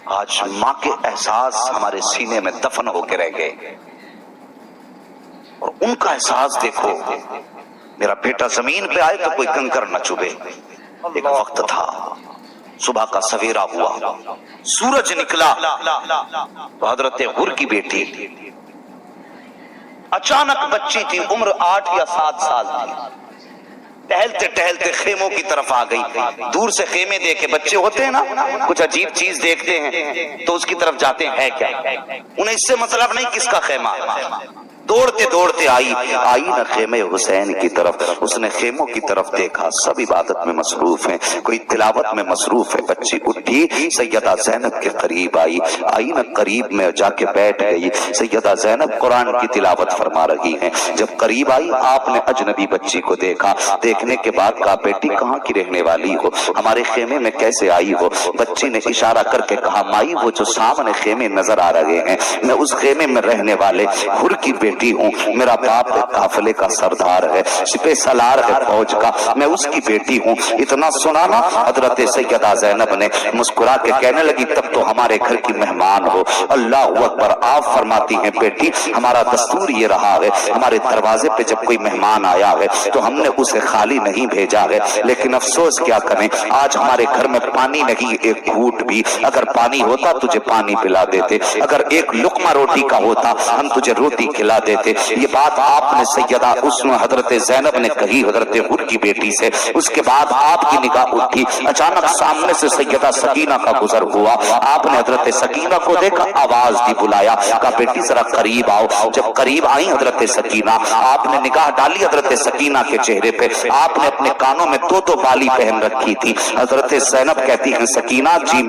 آج ماں کے احساس ہمارے سینے میں دفن ہو کے رہ گئے، اور ان کا احساس دیکھو، میرا بیٹا زمین پہ آئے تو کوئی کنکر نہ چبھے۔ ایک وقت تھا، صبح کا سویرا ہوا، سورج نکلا تو حضرت غر کی بیٹی اچانک، بچی تھی، عمر 8 یا 7 سال تھی، ٹہلتے ٹہلتے خیموں کی طرف آ گئی۔ دور سے خیمے دیکھے، بچے ہوتے ہیں نا کچھ عجیب چیز دیکھتے ہیں تو اس کی طرف جاتے ہیں، ہے کیا؟ انہیں اس سے مطلب نہیں کس کا خیمہ۔ دوڑتے دوڑتے آئی نا خیمے حسین کی طرف، اس نے خیموں کی طرف دیکھا، سب عبادت میں مصروف ہیں، کوئی تلاوت میں مصروف ہے۔ بچی اٹھی، سیدہ زینب کے قریب آئی نا قریب میں جا کے بیٹھ گئی۔ سیدہ زینب قرآن کی تلاوت فرما رہی ہیں۔ جب قریب آئی، آپ نے اجنبی بچی کو دیکھا، دیکھنے کے بعد کہا، بیٹی کہاں کی رہنے والی ہو، ہمارے خیمے میں کیسے آئی ہو؟ بچی نے اشارہ کر کے کہا، مائی وہ جو سامنے خیمے نظر آ رہے ہیں، میں اس خیمے میں رہنے والے غر کی بیٹی ہوں، میرا باپ قافلے کا سردار ہے، سپہ سالار ہے فوج کا، میں اس کی بیٹی ہوں۔ اتنا سنا نا، حضرت سیدہ زینب نے مسکرا کے کہنے لگی، تب تو ہمارے گھر کی مہمان ہو۔ اللہ اکبر۔ آپ فرماتی ہیں، بیٹی ہمارا دستور یہ رہا ہے، ہمارے دروازے پہ جب کوئی مہمان آیا ہے تو ہم نے اسے خالی نہیں بھیجا ہے، لیکن افسوس کیا کریں، آج ہمارے گھر میں پانی نہیں، ایک گھونٹ بھی، اگر پانی ہوتا تجھے پانی پلا دیتے، اگر ایک لقمہ روٹی کا ہوتا ہم تجھے روٹی کھلا دیتے۔ یہ بات آپ نے سیدہ حضرت زینب نے کہی حضرت غر کی بیٹی سے۔ اس کے بعد آپ کی نگاہ اٹھی، اچانک سامنے سے سیدہ سکینہ کا گزر ہوا، آپ نے حضرت سکینہ کو دیکھا، آواز دی، بلایا، کہا بیٹی ذرا قریب آؤ۔ جب قریب آئی حضرت سکینہ، آپ نے نگاہ ڈالی حضرت سکینہ کے چہرے پہ، آپ نے اپنے کانوں میں دو بالی پہن رکھی تھی۔ حضرت زینب کہتی ہیں، سکینہ جی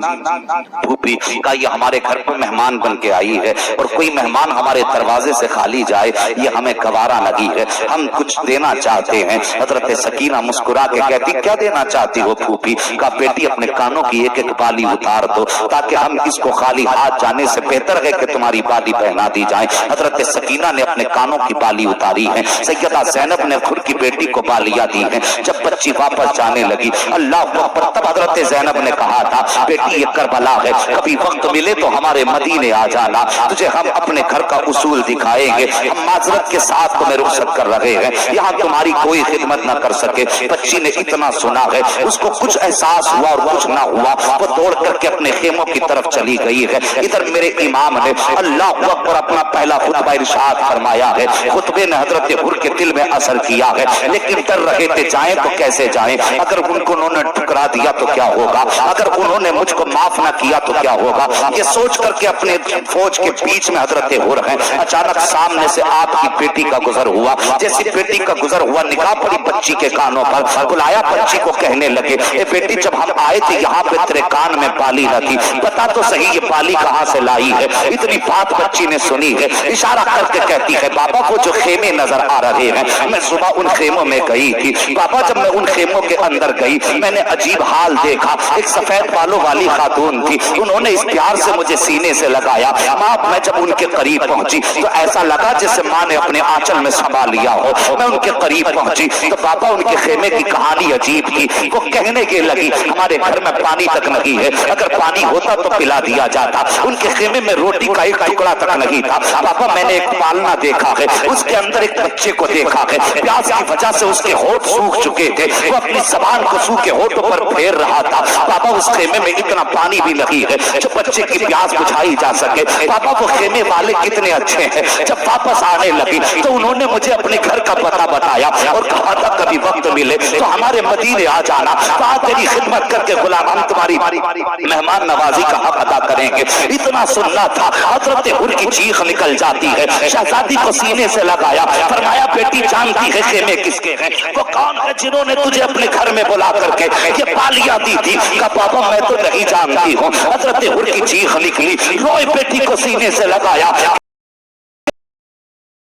پھوپھی کا یہ ہمارے گھر پر مہمان بن کے آئی ہے، اور کوئی مہمان ہمارے دروازے سے خالی جائے یہ ہمیں گوارا لگی ہے، ہم کچھ دینا چاہتے ہیں۔ حضرت سکینہ مسکرا کے کہتی، کیا دینا چاہتی ہو پھوپھی؟ کہا بیٹی اپنے کانوں کی ایک ایک بالی اتار دو، تاکہ ہم اس کو خالی ہاتھ جانے سے بہتر ہے کہ تمہاری بالی پہنا دی جائے۔ حضرت سکینہ نے اپنے کانوں کی بالی اتاری ہے، سیدہ زینب نے خود کی بیٹی کو بالیاں دی ہیں۔ جب بچی واپس جانے لگی، اللہ اکبر، تب حضرت زینب نے کہا تھا، بیٹی یہ کربلا ہے، کبھی وقت ملے تو ہمارے مدینے آ جانا، تجھے ہم اپنے گھر کا اصول دکھائیں گے۔ ہم معذرت کے ساتھ تمہیں رخصت کر رہے ہیں، یہاں تمہاری کوئی خدمت نہ کر سکے۔ بچی نے اتنا سنا ہے، اس کو کچھ احساس ہوا اور کچھ نہ ہوا، وہ دوڑ کر کے اپنے خیموں کی طرف چلی گئی ہے۔ ادھر میرے امام نے اللہ اکبر اپنا پہلا خطبہ ارشاد فرمایا ہے، خطبے نے حضرت غر کے دل میں اثر کیا ہے، لیکن ڈر رہے تھے جائیں تو کیسے جائیں، اگر ان کو انہوں نے ٹھکرا دیا تو کیا ہوگا، اگر انہوں نے مجھ کو معاف نہ کیا تو کیا ہوگا، یہ سوچ کر کے اپنے فوج کے بیچ میں حضرت غر ہیں۔ اچانک سامنے سے آپ کی بیٹی کا گزر ہوا، جیسی بیٹی کا گزر ہوا نگاہ پڑی بچی کے کانوں پر، بلایا بچی کو، کہنے لگے، اے بیٹی جب ہم آئے تھے یہاں پہ تیرے کان میں بالی نہ تھی، بتا تو صحیح یہ بالی کہاں سے لائی ہے؟ اتنی بات بچی نے سنی ہے، اشارہ کر کے کہتی ہے، بابا وہ جو خیمے نظر آ رہے ہیں، میں صبح ان خیموں میں گئی تھی بابا، جب میں ان خیموں کے اندر گئی میں نے عجیب حال دیکھا، ایک سفید بالوں والی خاتون تھی، انہوں نے اس پیار سے مجھے سینے سے لگایا، ماں میں جب ان کے قریب پہنچی تو ایسا لگا جیسے ماں نے اپنے آنچل میں سنبھال لیا ہو۔ میں ان کے قریب پہنچی تو بابا ان کے خیمے کی کہانی عجیب تھی، وہ کہنے کے لگی، ہمارے گھر میں پانی تک نہیں ہے، اگر پانی ہوتا تو پلا دیا جاتا، ان کے خیمے میں روٹی کا ایک ٹکڑا تک نہیں تھا، بابا میں نے ایک پالنا دیکھا ہے، اس کے اندر ایک بچے کو دیکھا ہے، پیاس کی وجہ سے اس کے ہونٹ سوکھ چکے تھے، وہ اپنی زبان کو سوکھے ہونٹوں پر پھیر رہا تھا، بابا اس خیمے میں اتنا پانی بھی نہیں ہے جو بچے کی پیاس بجھائی جا سکے، بابا وہ خیمے والے کتنے اچھے ہیں، جب واپس آنے لگی تو انہوں نے مجھے اپنے گھر کا پتہ بتایا اور کہا تھا کبھی وقت ملے تو ہمارے مدینے آ جانا، کہا تیری خدمت کر کے غلام ہم تمہاری مہمان نوازی کا حق ادا کریں گے۔ اتنا سننا تھا، حضرت غر کی چیخ نکل جاتی ہے، شہزادی کو سینے سے لگایا، فرمایا بیٹی جانتی ہے خیمے کس کے ہیں، وہ کون ہے جنہوں نے تجھے اپنے گھر میں بلا کر کے یہ بالیاں دی تھی؟ کہا بابا میں تو نہیں جانتی ہوں۔ حضرت غر کی چیخ نکلی، روئے بیٹی کو سینے سے لگایا،